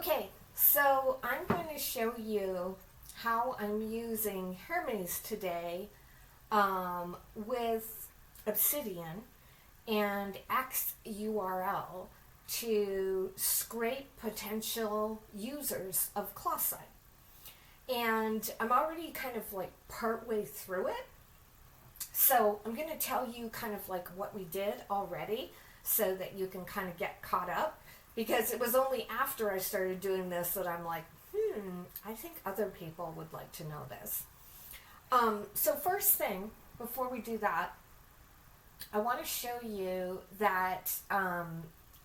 Okay, so I'm going to show you how I'm using Hermes today with Obsidian and XURL to scrape potential users of ClassSite. And I'm already kind of like partway through it. So I'm going to tell you kind of like what we did already so that you can kind of get caught up. Because it was only after I started doing this that I'm like, I think other people would like to know this. So first thing, before we do that, I want to show you that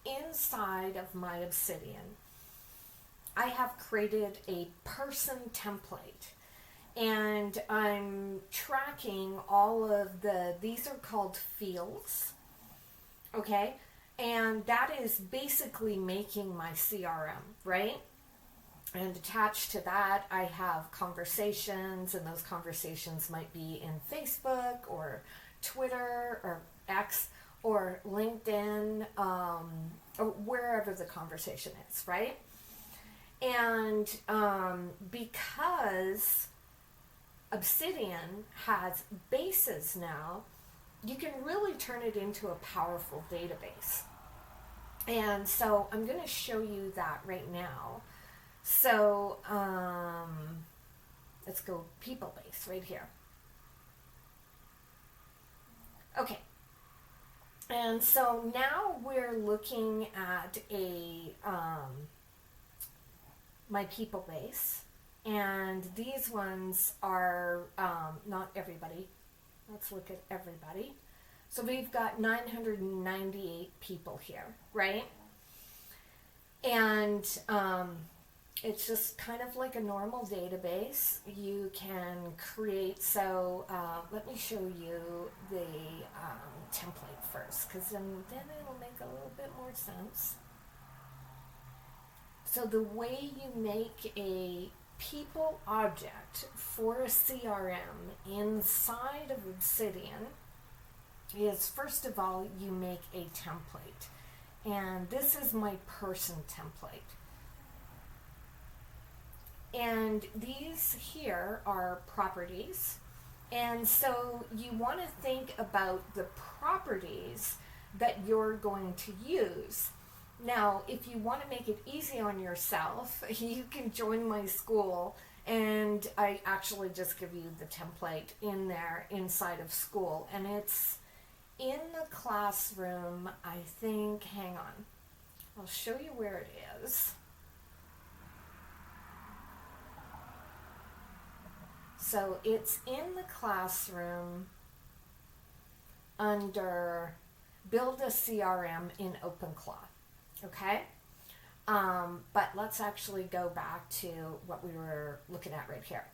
inside of my Obsidian, I have created a person template. And I'm tracking all of these are called fields, okay? And that is basically making my CRM, right? And attached to that, I have conversations, and those conversations might be in Facebook or Twitter or X or LinkedIn, or wherever the conversation is, right? And because Obsidian has bases now, you can really turn it into a powerful database. And so I'm going to show you that right now. So let's go people base right here. Okay. And so now we're looking at my people base. And these ones are not everybody. Let's look at everybody. So we've got 998 people here, right? And it's just kind of like a normal database. You can create, so let me show you the template first, because then it'll make a little bit more sense. So the way you make a people object for a CRM inside of Obsidian is, first of all, you make a template. And this is my person template. And these here are properties. And so you want to think about the properties that you're going to use. Now, if you want to make it easy on yourself, you can join my school, and I actually just give you the template in there inside of school. And it's in the classroom, I think. Hang on. I'll show you where it is. So it's in the classroom under Build a CRM in OpenClaw. Okay, but let's actually go back to what we were looking at right here.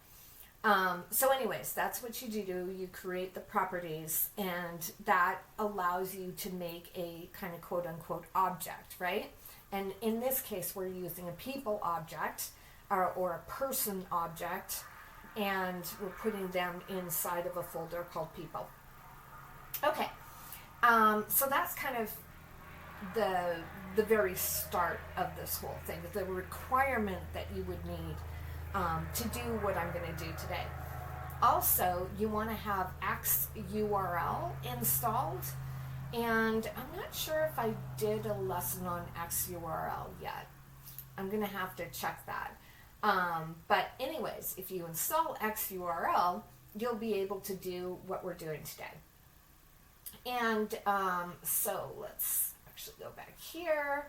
So anyways, that's what you do. You create the properties, and that allows you to make a kind of quote unquote object, right? And in this case, we're using a people object or a person object, and we're putting them inside of a folder called people. Okay, so that's kind of the very start of this whole thing, the requirement that you would need to do what I'm going to do today. Also, you want to have XURL installed, and I'm not sure if I did a lesson on XURL yet. I'm going to have to check that. But anyways, if you install XURL, you'll be able to do what we're doing today. And so let's actually go back here.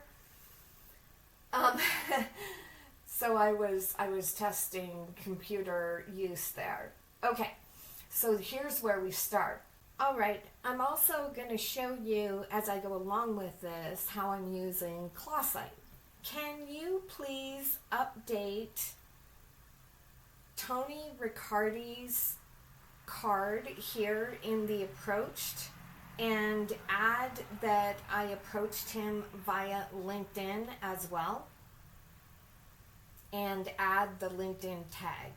So I was testing computer use there. Okay, so here's where we start. All right, I'm also going to show you as I go along with this how I'm using ClassSite. Can you please update Tony Riccardi's card here in the approached, and add that I approached him via LinkedIn as well, and add the LinkedIn tag.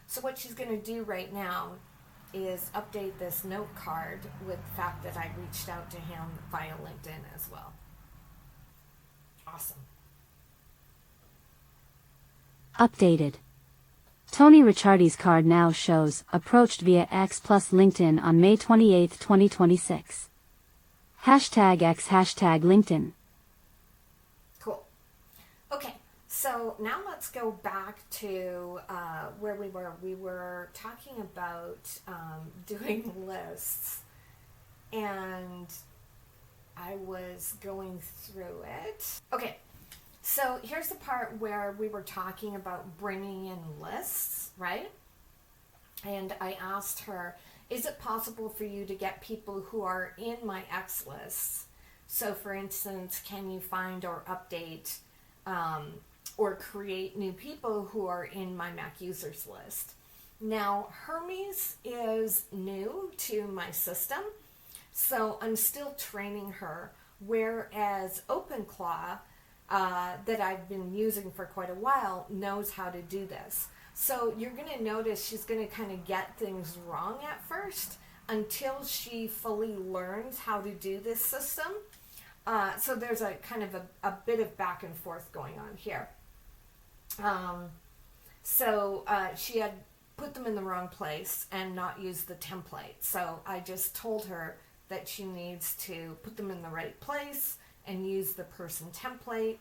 So what she's going to do right now is update this note card with the fact that I reached out to him via LinkedIn as well. Awesome. Updated. Tony Ricciardi's card now shows, approached via X plus LinkedIn on May 28, 2026. Hashtag X, hashtag LinkedIn. Cool. Okay, so now let's go back to where we were. We were talking about doing lists, and I was going through it. Okay, so here's the part where we were talking about bringing in lists, right? And I asked her, is it possible for you to get people who are in my X lists? So for instance, can you find or update or create new people who are in my Mac users list? Now, Hermes is new to my system, so I'm still training her, whereas OpenClaw, that I've been using for quite a while, knows how to do this. So you're going to notice she's going to kind of get things wrong at first until she fully learns how to do this system. So there's a kind of a bit of back and forth going on here. She had put them in the wrong place and not used the template. So I just told her that she needs to put them in the right place and use the person template.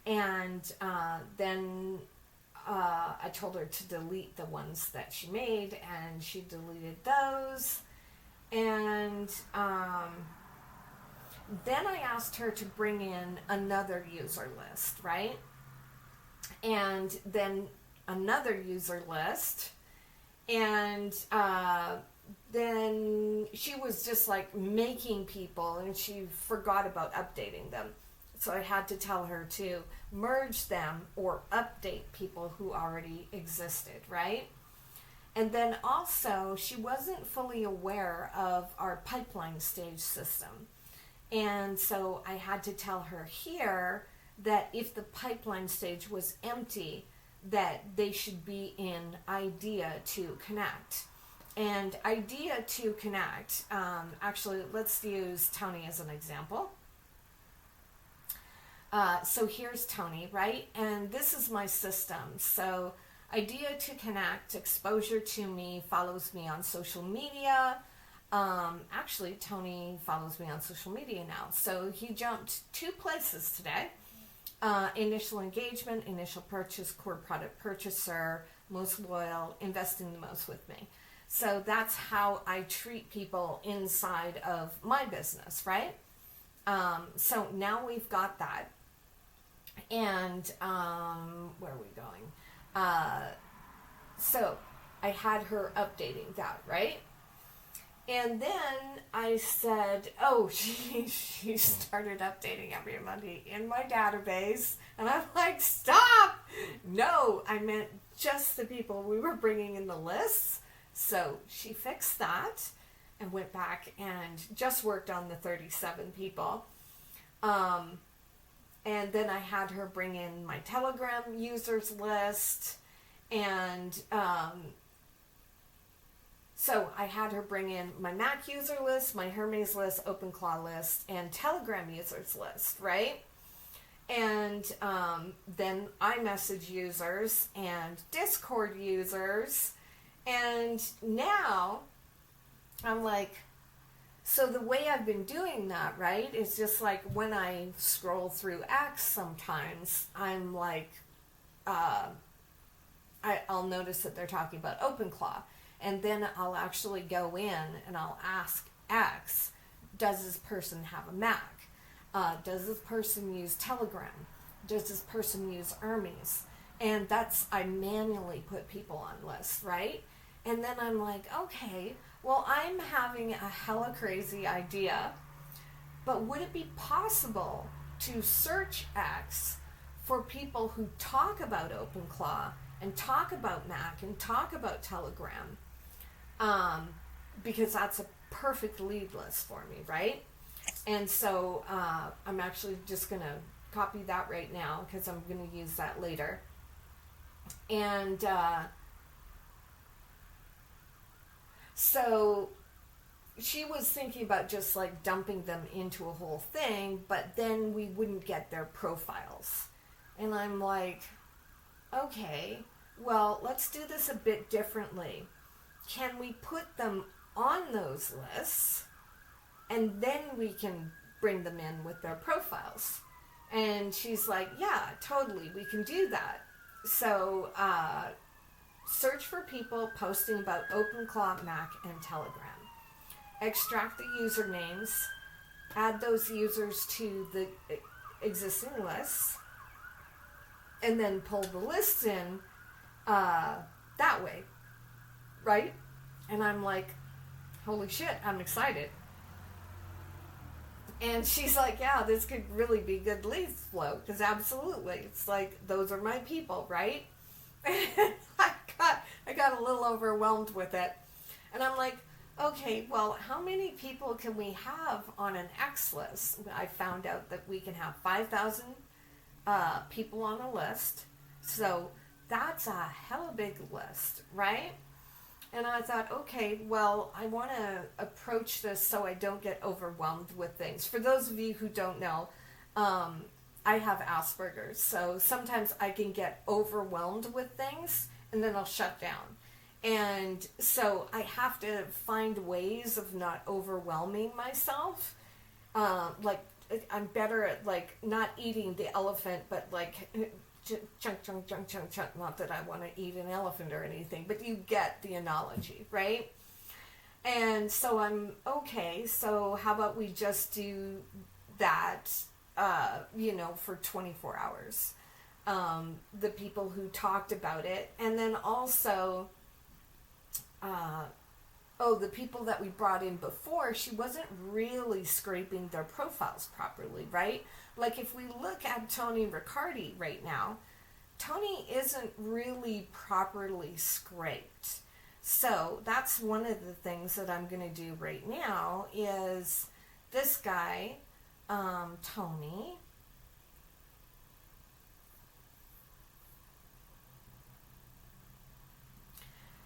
And then I told her to delete the ones that she made, and she deleted those. And then I asked her to bring in another user list, right? And then another user list. And then she was just like making people, and she forgot about updating them. So I had to tell her to merge them or update people who already existed, right? And then also, she wasn't fully aware of our pipeline stage system. And so I had to tell her here that if the pipeline stage was empty, that they should be in Idea to Connect. And Idea to Connect, actually, let's use Tony as an example. So here's Tony, right? And this is my system. So Idea to Connect, exposure to me, follows me on social media. Actually, Tony follows me on social media now. So he jumped 2 places today. Initial engagement, initial purchase, core product purchaser, most loyal, investing the most with me. So that's how I treat people inside of my business, right? So now we've got that. And where are we going? So I had her updating that, right? And then I said, oh, she started updating everybody in my database. And I'm like, stop! No, I meant just the people we were bringing in the lists. So she fixed that and went back and just worked on the 37 people. And then I had her bring in my Telegram users list. And so I had her bring in my Mac user list, my Hermes list, OpenClaw list, and Telegram users list, right? And then iMessage users and Discord users. And now I'm like, so the way I've been doing that, right, is just like when I scroll through X sometimes, I'm like, I'll notice that they're talking about OpenClaw. And then I'll actually go in and I'll ask X, does this person have a Mac? Does this person use Telegram? Does this person use Hermes? And I manually put people on lists, right? And then I'm like, okay, well, I'm having a hella crazy idea, but would it be possible to search X for people who talk about OpenClaw and talk about Mac and talk about Telegram? Because that's a perfect lead list for me, right? And so I'm actually just going to copy that right now because I'm going to use that later. And so she was thinking about just like dumping them into a whole thing, but then we wouldn't get their profiles. And I'm like, okay, well, let's do this a bit differently. Can we put them on those lists and then we can bring them in with their profiles? And she's like, yeah, totally, we can do that. So search for people posting about OpenClaw, Mac, and Telegram. Extract the usernames, add those users to the existing lists, and then pull the lists in that way, right? And I'm like, holy shit, I'm excited. And she's like, yeah, this could really be good lead flow, because absolutely, it's like, those are my people, right? I got a little overwhelmed with it. And I'm like, okay, well, how many people can we have on an X list? I found out that we can have 5,000 people on a list. So that's a hella big list, right? And I thought, okay, well, I want to approach this so I don't get overwhelmed with things. For those of you who don't know, I have Asperger's. So sometimes I can get overwhelmed with things and then I'll shut down. And so I have to find ways of not overwhelming myself. Like, I'm better at, like, not eating the elephant, but, like, chunk. Not that I want to eat an elephant or anything, but you get the analogy, right? And so I'm, okay, so how about we just do that, for 24 hours. The people who talked about it. And then also, the people that we brought in before, she wasn't really scraping their profiles properly, right? Like, if we look at Tony Riccardi right now, Tony isn't really properly scraped. So that's one of the things that I'm going to do right now is this guy, Tony.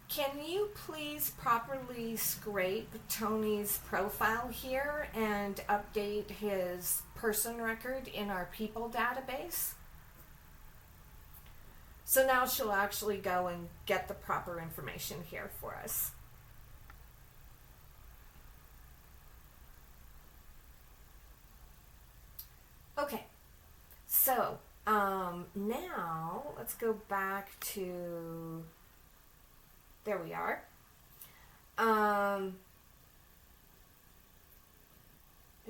Can you please properly scrape Tony's profile here and update his person record in our people database? So now she'll actually go and get the proper information here for us. Okay, so now let's go back to, there we are. And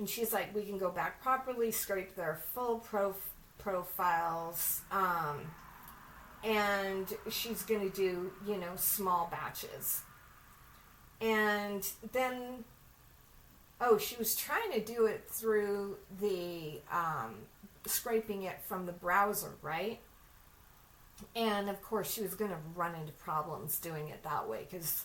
she's like, we can go back properly, scrape their full profiles, and she's going to do, small batches. And then, she was trying to do it through the, scraping it from the browser, right? And of course she was going to run into problems doing it that way, because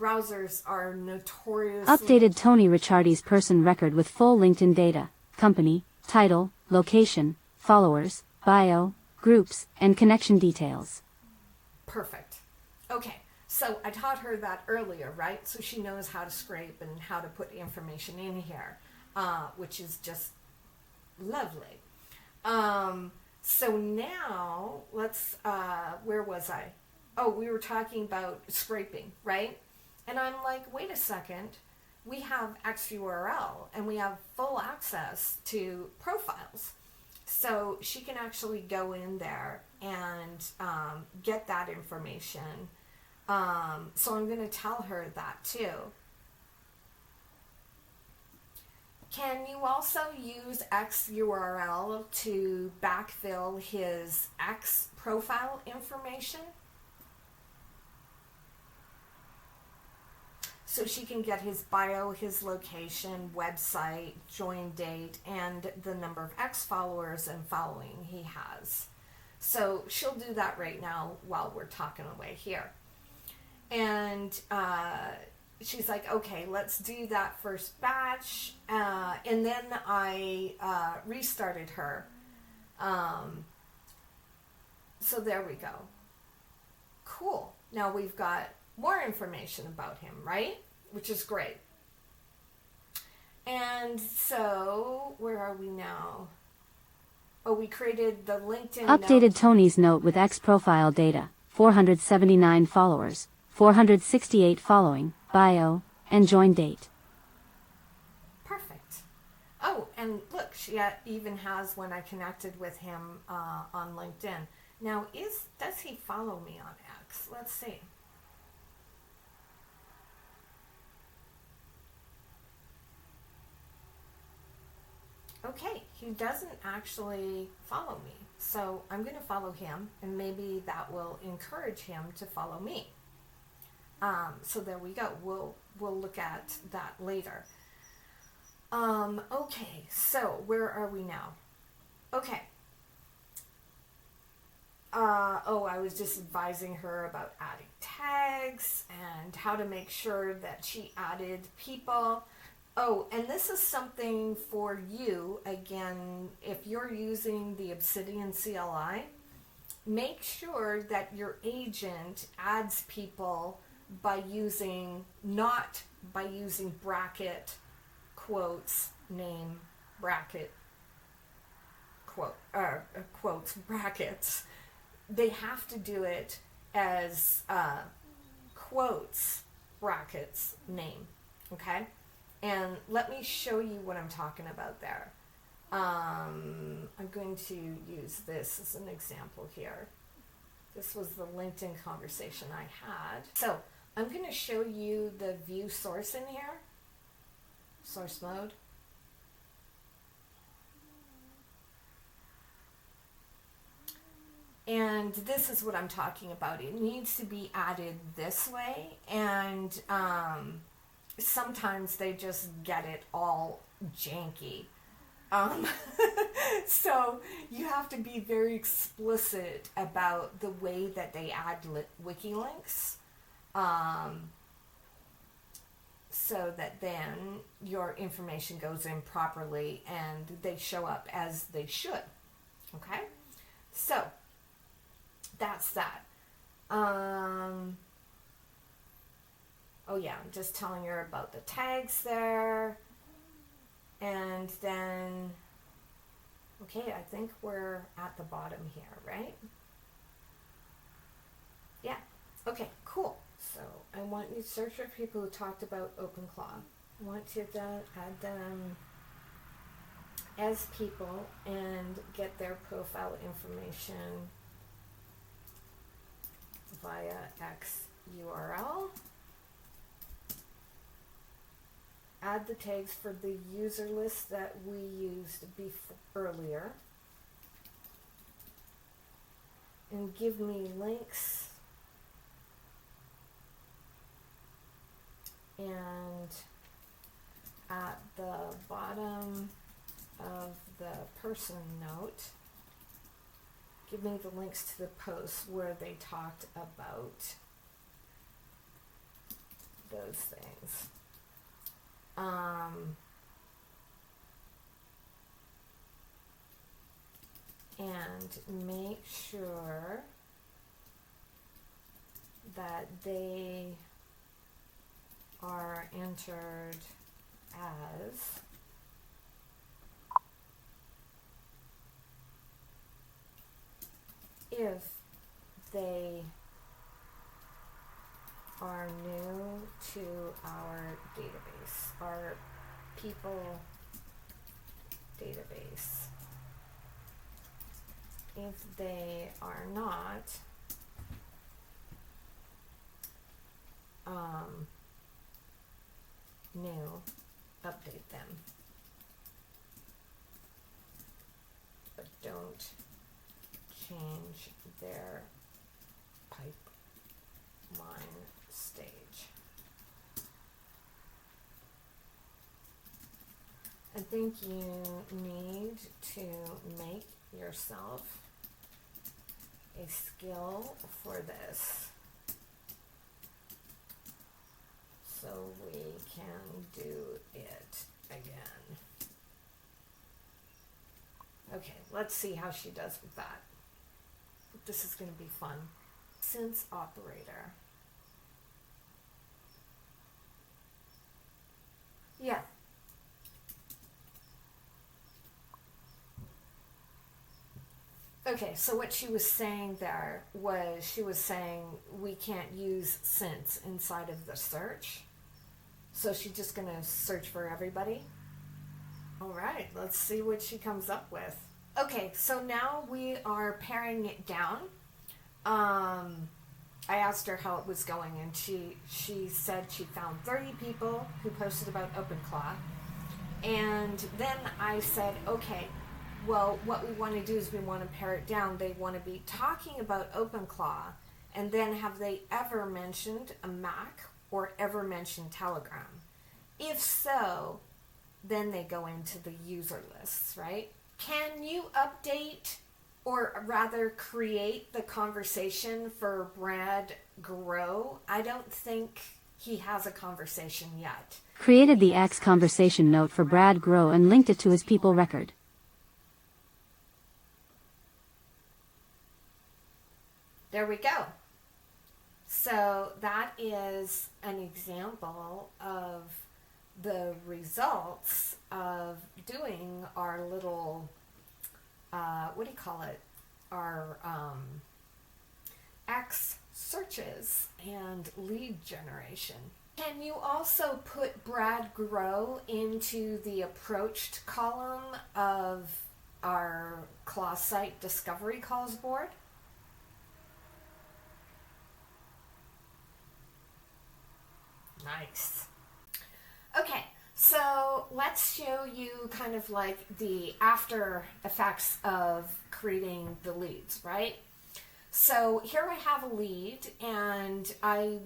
browsers are notoriously... Updated Tony Riccardi's person record with full LinkedIn data, company, title, location, followers, bio, groups, and connection details. Perfect. Okay, so I taught her that earlier, right? So she knows how to scrape and how to put information in here, which is just lovely. So now let's, where was I? Oh, we were talking about scraping, right? And I'm like, wait a second, we have XURL and we have full access to profiles. So she can actually go in there and get that information. So I'm going to tell her that too. Can you also use XURL to backfill his X profile information? So she can get his bio, his location, website, join date, and the number of X followers and following he has. So she'll do that right now while we're talking away here. And she's like, okay, let's do that first batch. And then I restarted her. So there we go. Cool. Now we've got more information about him, right? Which is great. And so, where are we now? Oh, we created the LinkedIn Updated note. Tony's note with X profile data, 479 followers, 468 following, bio, and join date. Perfect. Oh, and look, she even has when I connected with him on LinkedIn. Now, does he follow me on X? Let's see. Okay, he doesn't actually follow me. So I'm going to follow him, and maybe that will encourage him to follow me. So there we go. We'll look at that later. Okay, so where are we now? Okay. I was just advising her about adding tags and how to make sure that she added people. Oh, and this is something for you, again, if you're using the Obsidian CLI, make sure that your agent adds people not by using bracket, quotes, name, bracket, quotes, brackets. They have to do it as quotes, brackets, name, okay? And let me show you what I'm talking about there. I'm going to use this as an example here. This was the LinkedIn conversation I had. So I'm going to show you the view source in here. Source mode. And this is what I'm talking about. It needs to be added this way, and sometimes they just get it all janky. So you have to be very explicit about the way that they add wiki links, so that then your information goes in properly and they show up as they should. Okay? So that's that. Oh yeah, I'm just telling her about the tags there. And then, okay, I think we're at the bottom here, right? Yeah. Okay, cool. So I want you to search for people who talked about OpenClaw. I want you to add them as people and get their profile information via XURL. Add the tags for the user list that we used earlier. And give me links. And at the bottom of the person note, give me the links to the posts where they talked about those things. And make sure that they are entered as if they are new to our database, our people database. If they are not, new, update them. But don't change their pipeline stage. I think you need to make yourself a skill for this so we can do it again. Okay, let's see how she does with that. This is going to be fun. Since operator. Yeah. Okay, so what she was saying there was she was saying we can't use since inside of the search. So she's just going to search for everybody. All right, let's see what she comes up with. Okay, so now we are paring it down. I asked her how it was going, and she said she found 30 people who posted about OpenClaw. And then I said, okay, well, what we want to do is we want to pare it down. They want to be talking about OpenClaw, and then have they ever mentioned a Mac or ever mentioned Telegram? If so, then they go into the user lists, right? Can you update or rather create the conversation for Brad Grow? I don't think he has a conversation yet. Created the X conversation note for Brad Grow and linked it to his people record. There we go. So that is an example of the results of doing our little, what do you call it? Our X searches and lead generation. Can you also put Brad Grow into the approached column of our Claw Site discovery calls board? Nice. Okay, so let's show you kind of like the after effects of creating the leads, right? So here I have a lead, and I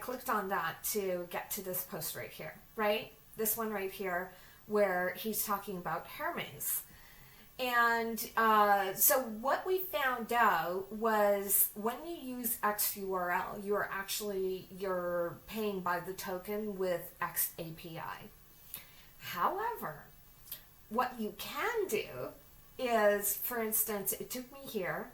clicked on that to get to this post right here, right? This one right here where he's talking about Hermes. And so what we found out was when you use XURL, you're paying by the token with XAPI. However, what you can do is, for instance, it took me here,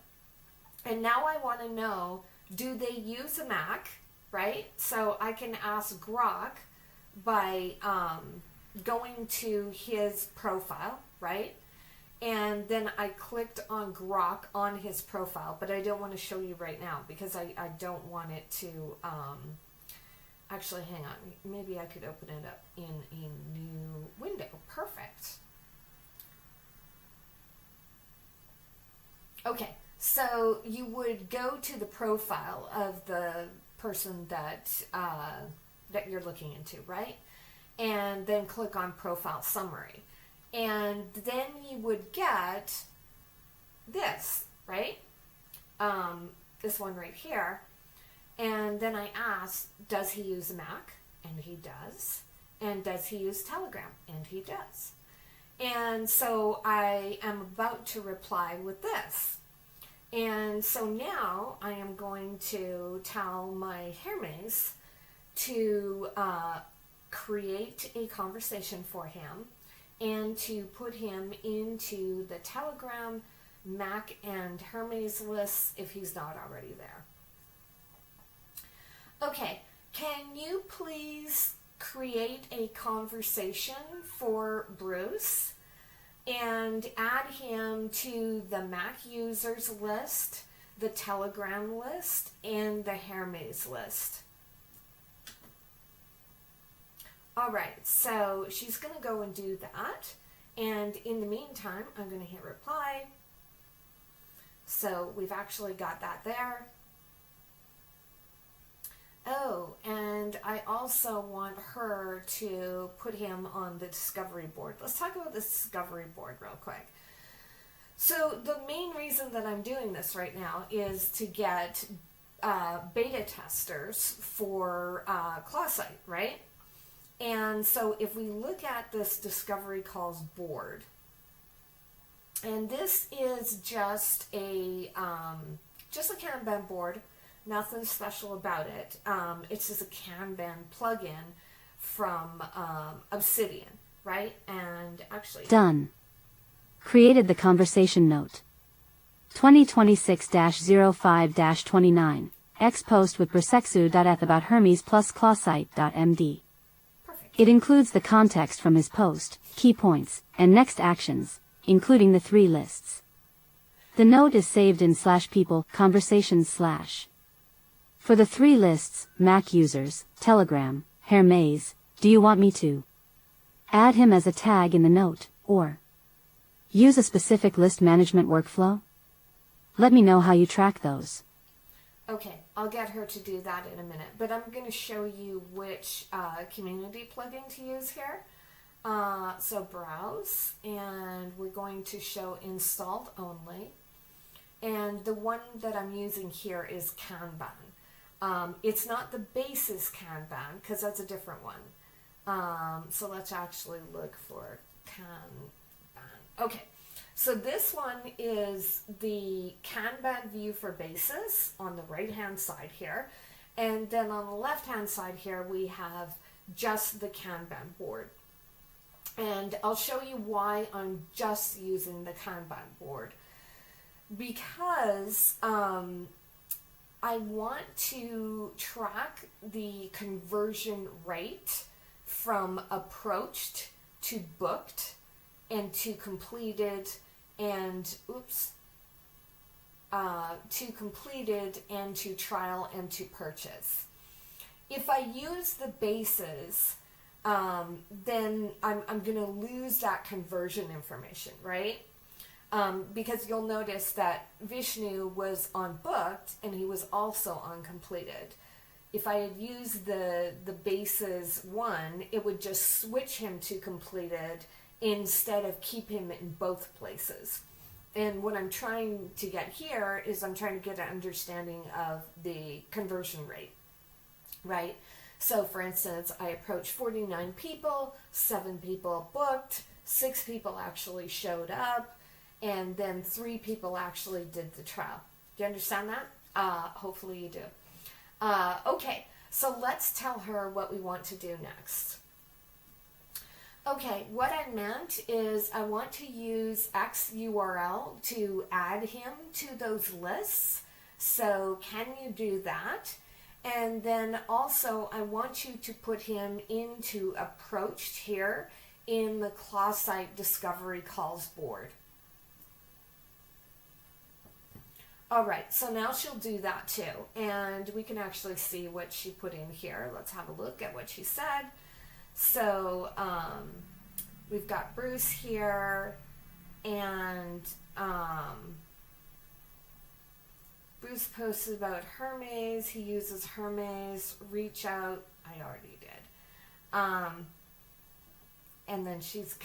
and now I want to know, do they use a Mac, right? So I can ask Grok by going to his profile, right? And then I clicked on Grok on his profile, but I don't want to show you right now because I don't want it to, actually, hang on. Maybe I could open it up in a new window. Perfect. Okay, so you would go to the profile of the person that you're looking into, right? And then click on Profile Summary. And then you would get this, right? This one right here. And then I asked, does he use a Mac? And he does. And does he use Telegram? And he does. And so I am about to reply with this. And so now I am going to tell my Hermes to create a conversation for him and to put him into the Telegram, Mac, and Hermes lists if he's not already there. Okay, can you please create a conversation for Bruce and add him to the Mac users list, the Telegram list, and the Hermes list? All right, so she's going to go and do that. And in the meantime, I'm going to hit reply. So we've actually got that there. Oh, and I also want her to put him on the discovery board. Let's talk about the discovery board real quick. So the main reason that I'm doing this right now is to get beta testers for ClawSite, right? And so if we look at this discovery calls board, and this is just a Kanban board, nothing special about it. It's just a Kanban plugin from Obsidian, right? And actually... Done. Created the conversation note. 2026-05-29. X post with Bersexu.eth about Hermes plus clawsite.md. It includes the context from his post, key points, and next actions, including the 3 lists. The note is saved in /people conversations /. For the 3 lists, Mac users, Telegram, Hermes, do you want me to add him as a tag in the note, or use a specific list management workflow? Let me know how you track those. Okay, I'll get her to do that in a minute, but I'm going to show you which community plugin to use here. So browse, and we're going to show installed only. And the one that I'm using here is Kanban. It's not the basis Kanban, because that's a different one. So let's actually look for Kanban. Okay, so this one is the Kanban view for basis on the right hand side here. And then on the left hand side here, we have just the Kanban board. And I'll show you why I'm just using the Kanban board. Because I want to track the conversion rate from approached to booked and to completed and to completed and to trial and to purchase. If I use the bases, then I'm going to lose that conversion information, right? Because you'll notice that Vishnu was on booked and he was also on completed. If I had used the bases one, it would just switch him to completed instead of keep him in both places. And what I'm trying to get here is I'm trying to get an understanding of the conversion rate, right? So for instance, I approached 49 people, 7 people booked, 6 people actually showed up, and then 3 people actually did the trial. Do you understand that? Hopefully you do. Okay, so let's tell her what we want to do next. Okay, what I meant is I want to use XURL to add him to those lists. So can you do that? And then also I want you to put him into approached here in the class site discovery calls board. All right, so now she'll do that too. And we can actually see what she put in here. Let's have a look at what she said. So we've got Bruce here, and Bruce posted about Hermes. He uses Hermes. Reach out. I already did. And then she's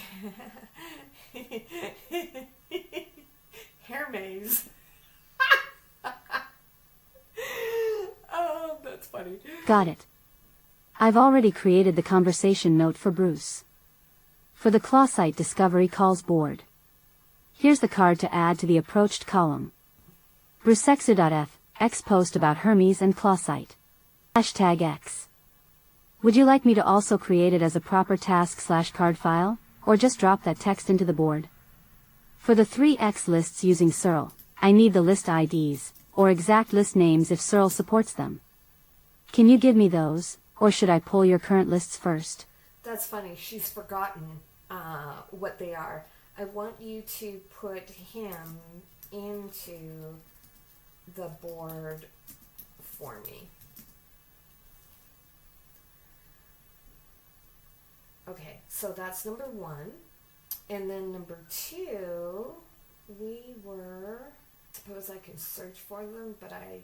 Hermes. Oh, that's funny. Got it. I've already created the conversation note for Bruce. For the claw site discovery calls board. Here's the card to add to the approached column. BruceXU.f, X post about Hermes and claw site. #X. Would you like me to also create it as a proper task/card file, or just drop that text into the board? For the 3X lists using XURL, I need the list IDs, or exact list names if XURL supports them. Can you give me those, or should I pull your current lists first? That's funny, she's forgotten what they are. I want you to put him into the board for me. Okay, so that's number 1. And then number 2, we were, suppose I can search for them, but I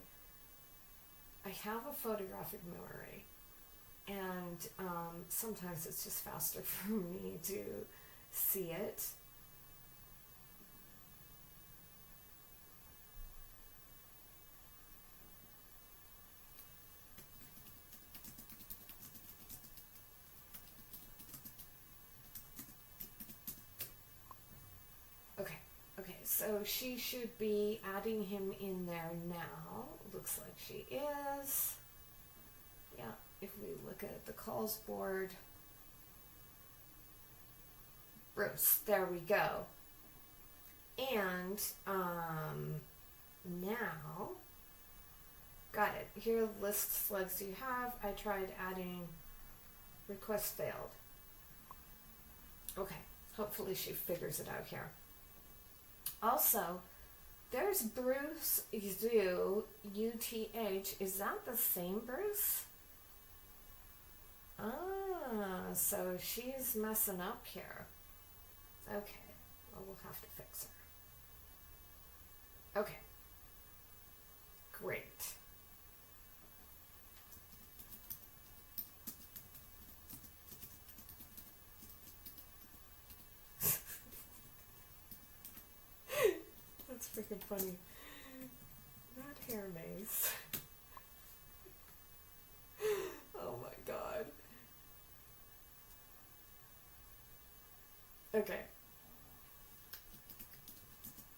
have a photographic memory. And sometimes it's just faster for me to see it. Okay, so she should be adding him in there now. Looks like she is. Yeah. If we look at the calls board, Bruce, there we go. And now, got it. Here list slugs do you have. I tried adding request failed. Okay, hopefully she figures it out here. Also, There's Bruce Zoo, UTH. Is that the same Bruce? Ah, so she's messing up here. Okay, well, we'll have to fix her. Okay, great. That's freaking funny. Not Hermes. Oh my god. Okay.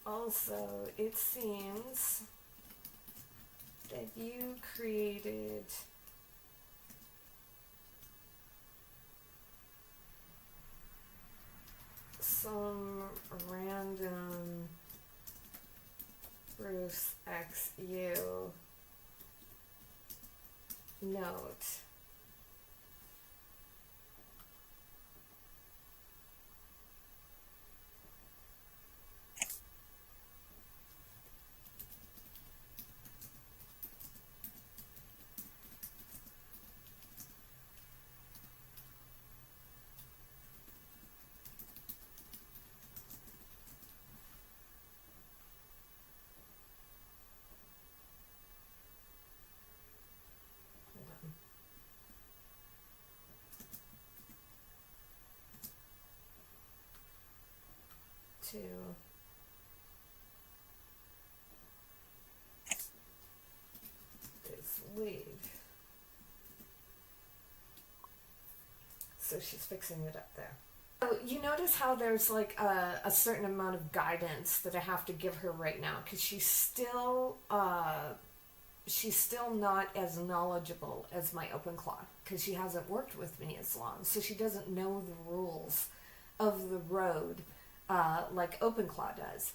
Also, it seems that you created some random Bruce XU note. To this lead. So she's fixing it up there. So you notice how there's like a certain amount of guidance that I have to give her right now because she's still not as knowledgeable as my OpenClaw because she hasn't worked with me as long, so she doesn't know the rules of the road like OpenClaw does.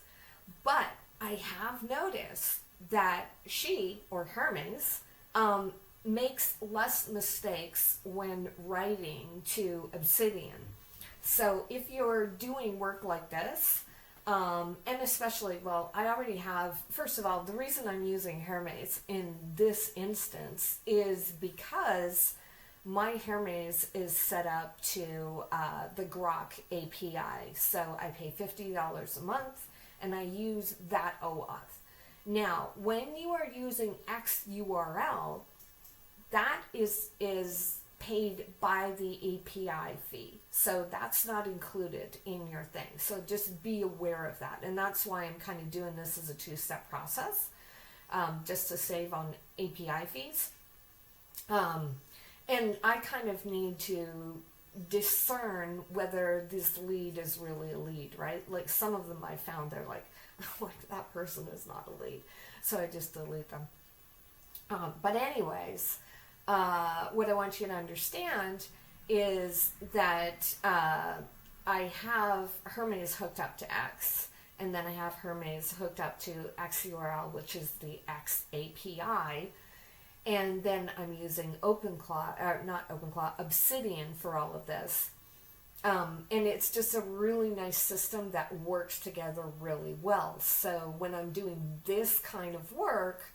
But I have noticed that she, or Hermes, makes less mistakes when writing to Obsidian. So if you're doing work like this, and especially, well, I already have, first of all, the reason I'm using Hermes in this instance is because my Hermes is set up to the Grok API. So I pay $50 a month and I use that OAuth. Now, when you are using XURL, that is paid by the API fee. So that's not included in your thing. So just be aware of that. And that's why I'm kind of doing this as a two-step process, just to save on API fees. And I kind of need to discern whether this lead is really a lead, right? Like some of them I found they're like that person is not a lead. So I just delete them. But anyways, what I want you to understand is that I have Hermes hooked up to X, and then I have Hermes hooked up to XURL, which is the X API. And then I'm using Obsidian for all of this. And it's just a really nice system that works together really well. So when I'm doing this kind of work,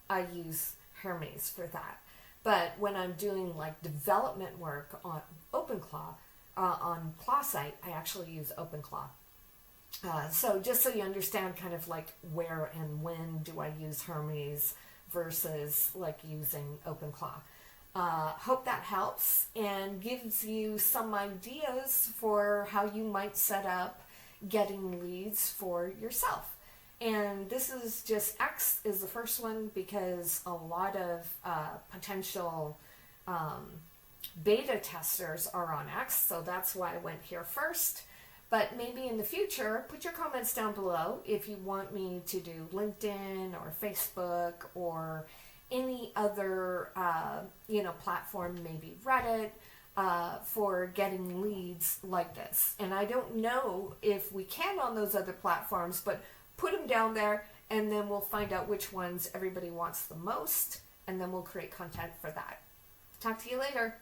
I use Hermes for that. But when I'm doing like development work on OpenClaw, on ClawSite, I actually use OpenClaw. So just so you understand kind of like where and when do I use Hermes versus like using OpenClaw. Hope that helps and gives you some ideas for how you might set up getting leads for yourself. And this is just X is the first one because a lot of potential beta testers are on X, so that's why I went here first. But maybe in the future, put your comments down below if you want me to do LinkedIn or Facebook or any other platform, maybe Reddit, for getting leads like this. And I don't know if we can on those other platforms, but put them down there and then we'll find out which ones everybody wants the most and then we'll create content for that. Talk to you later.